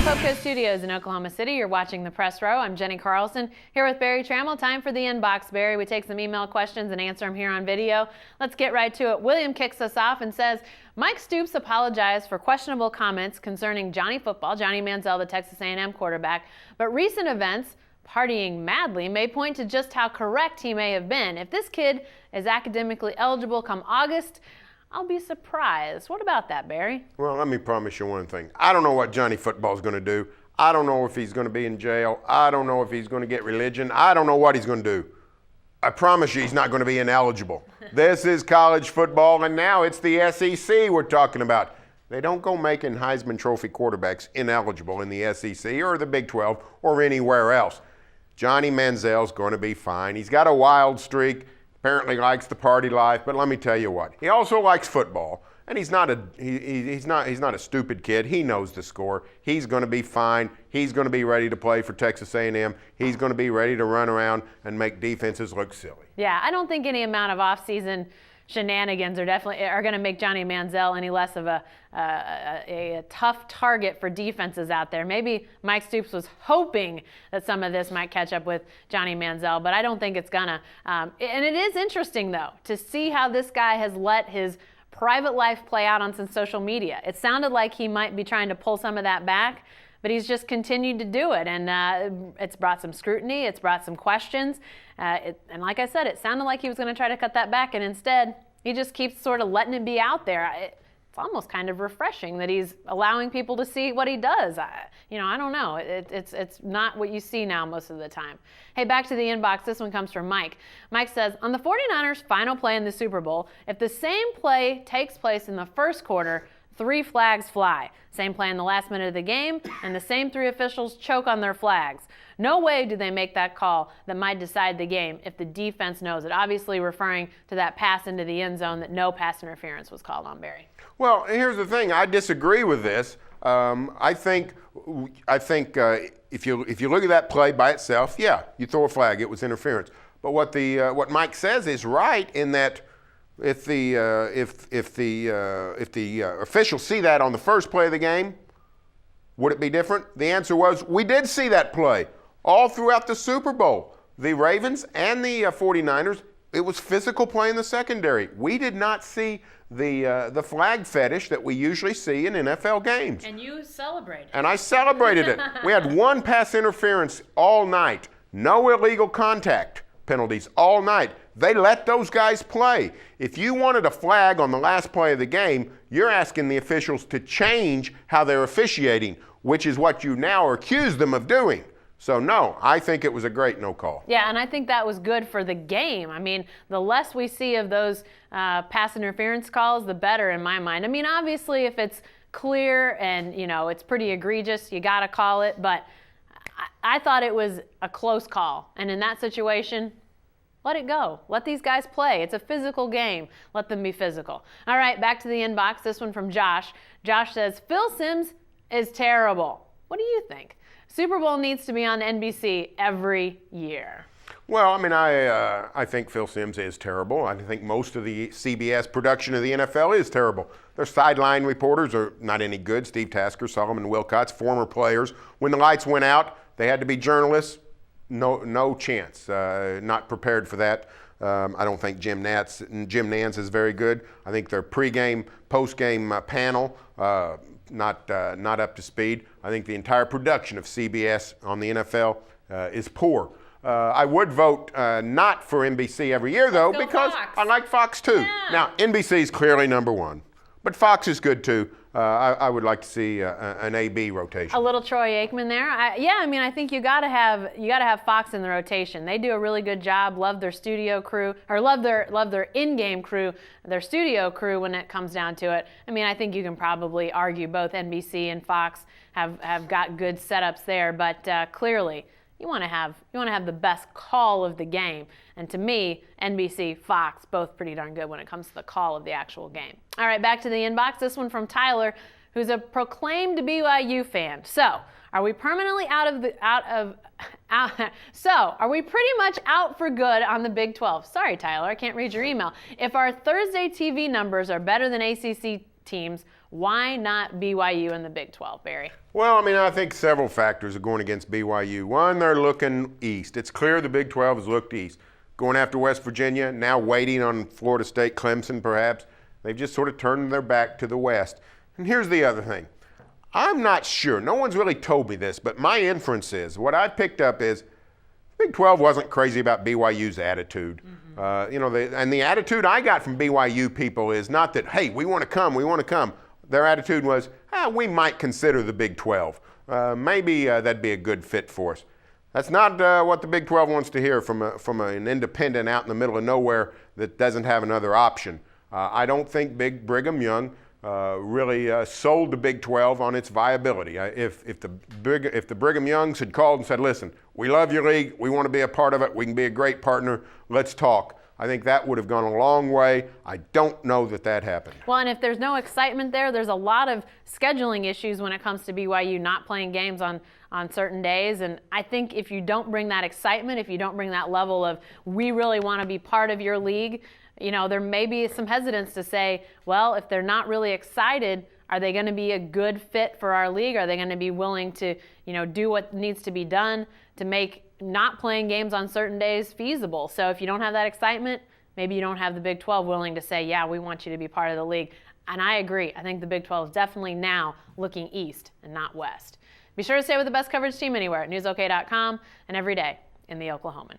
Popco Studios in Oklahoma City. You're watching The Press Row. I'm Jenny Carlson here with Barry Trammell. Time for the inbox, Barry. We take some email questions and answer them here on video. Let's get right to it. William kicks us off and says, Mike Stoops apologized for questionable comments concerning Johnny Football, Johnny Manziel, the Texas A&M quarterback, but recent events, partying madly, may point to just how correct he may have been. If this kid is academically eligible come August, I'll be surprised. What about that, Barry? Well, let me promise you one thing. I don't know what Johnny Football's going to do. I don't know if he's going to be in jail. I don't know if he's going to get religion. I don't know what he's going to do. I promise you he's not going to be ineligible. This is college football, and now it's the SEC we're talking about. They don't go making Heisman Trophy quarterbacks ineligible in the SEC or the Big 12 or anywhere else. Johnny Manziel's going to be fine. He's got a wild streak. Apparently likes the party life, but let me tell you what. He also likes football, and he's not a stupid kid. He knows the score. He's going to be fine. He's going to be ready to play for Texas A&M. He's going to be ready to run around and make defenses look silly. Yeah, I don't think any amount of off-season shenanigans are going to make Johnny Manziel any less of a tough target for defenses out there. Maybe Mike Stoops was hoping that some of this might catch up with Johnny Manziel, but I don't think it's gonna. And it is interesting, though, to see how this guy has let his private life play out on some social media. It sounded like he might be trying to pull some of that back, but he's just continued to do it, and it's brought some scrutiny, it's brought some questions, and like I said, it sounded like he was going to try to cut that back, and instead, he just keeps sort of letting it be out there. It's almost kind of refreshing that he's allowing people to see what he does. I don't know. It's not what you see now most of the time. Hey, back to the inbox. This one comes from Mike. Mike says, on the 49ers' final play in the Super Bowl, if the same play takes place in the first quarter, 3 flags fly. Same play in the last minute of the game, and the same 3 officials choke on their flags. No way do they make that call that might decide the game if the defense knows it. Obviously referring to that pass into the end zone that no pass interference was called on, Barry. Well, here's the thing. I disagree with this. I think if you look at that play by itself, yeah, you throw a flag. It was interference. But what Mike says is right in that if the officials see that on the first play of the game, would it be different? The answer was we did see that play all throughout the Super Bowl. The Ravens and the 49ers, it was physical play in the secondary. We did not see the flag fetish that we usually see in NFL games. And you celebrated. And I celebrated it. We had 1 pass interference all night. No illegal contact penalties all night. They let those guys play. If you wanted a flag on the last play of the game, you're asking the officials to change how they're officiating, which is what you now accuse them of doing. So no, I think it was a great no call. Yeah, and I think that was good for the game. I mean, the less we see of those pass interference calls, the better in my mind. I mean, obviously, if it's clear and, it's pretty egregious, you got to call it. But I thought it was a close call. And in that situation, let it go. Let these guys play. It's a physical game. Let them be physical. All right, back to the inbox. This one from Josh. Josh says, Phil Simms is terrible. What do you think? Super Bowl needs to be on NBC every year. Well, I mean, I think Phil Simms is terrible. I think most of the CBS production of the NFL is terrible. Their sideline reporters are not any good. Steve Tasker, Solomon Wilcots, former players. When the lights went out, they had to be journalists. No chance. Not prepared for that. I don't think Jim Nantz is very good. I think their pregame, postgame panel not up to speed. I think the entire production of CBS on the NFL is poor. I would vote not for NBC every year, though, because Fox. I like Fox, too. Yeah. Now, NBC is clearly number 1, but Fox is good, too. I would like to see an AB rotation. A little Troy Aikman there. I think you got to have Fox in the rotation. They do a really good job. Love their studio crew, or love their in-game crew, their studio crew when it comes down to it. I mean, I think you can probably argue both NBC and Fox have got good setups there, but clearly you want to have the best call of the game. And to me, NBC, Fox, both pretty darn good when it comes to the call of the actual game. All right, back to the inbox. This one from Tyler, who's a proclaimed BYU fan. So, are we permanently So, are we pretty much out for good on the Big 12? Sorry, Tyler, I can't read your email. If our Thursday TV numbers are better than ACC teams. Why not BYU in the Big 12, Barry? Well, I mean, I think several factors are going against BYU. One, they're looking east. It's clear the Big 12 has looked east. Going after West Virginia, now waiting on Florida State, Clemson perhaps. They've just sort of turned their back to the west. And here's the other thing. I'm not sure. No one's really told me this, but my inference is, what I picked up is, Big 12 wasn't crazy about BYU's attitude. And the attitude I got from BYU people is not that, hey, we want to come. Their attitude was, we might consider the Big 12. Maybe that'd be a good fit for us. That's not what the Big 12 wants to hear from an independent out in the middle of nowhere that doesn't have another option. I don't think Brigham Young really sold the Big 12 on its viability. If the Brigham Youngs had called and said, listen, we love your league, we want to be a part of it, we can be a great partner, let's talk, I think that would have gone a long way. I don't know that happened. Well, and if there's no excitement there's a lot of scheduling issues when it comes to BYU not playing games on certain days. And I think if you don't bring that excitement, if you don't bring that level of, we really want to be part of your league, there may be some hesitance to say, well, if they're not really excited, are they going to be a good fit for our league? Are they going to be willing to, do what needs to be done to make not playing games on certain days feasible? So if you don't have that excitement, maybe you don't have the Big 12 willing to say, yeah, we want you to be part of the league. And I agree. I think the Big 12 is definitely now looking east and not west. Be sure to stay with the best coverage team anywhere at newsok.com and every day in the Oklahoman.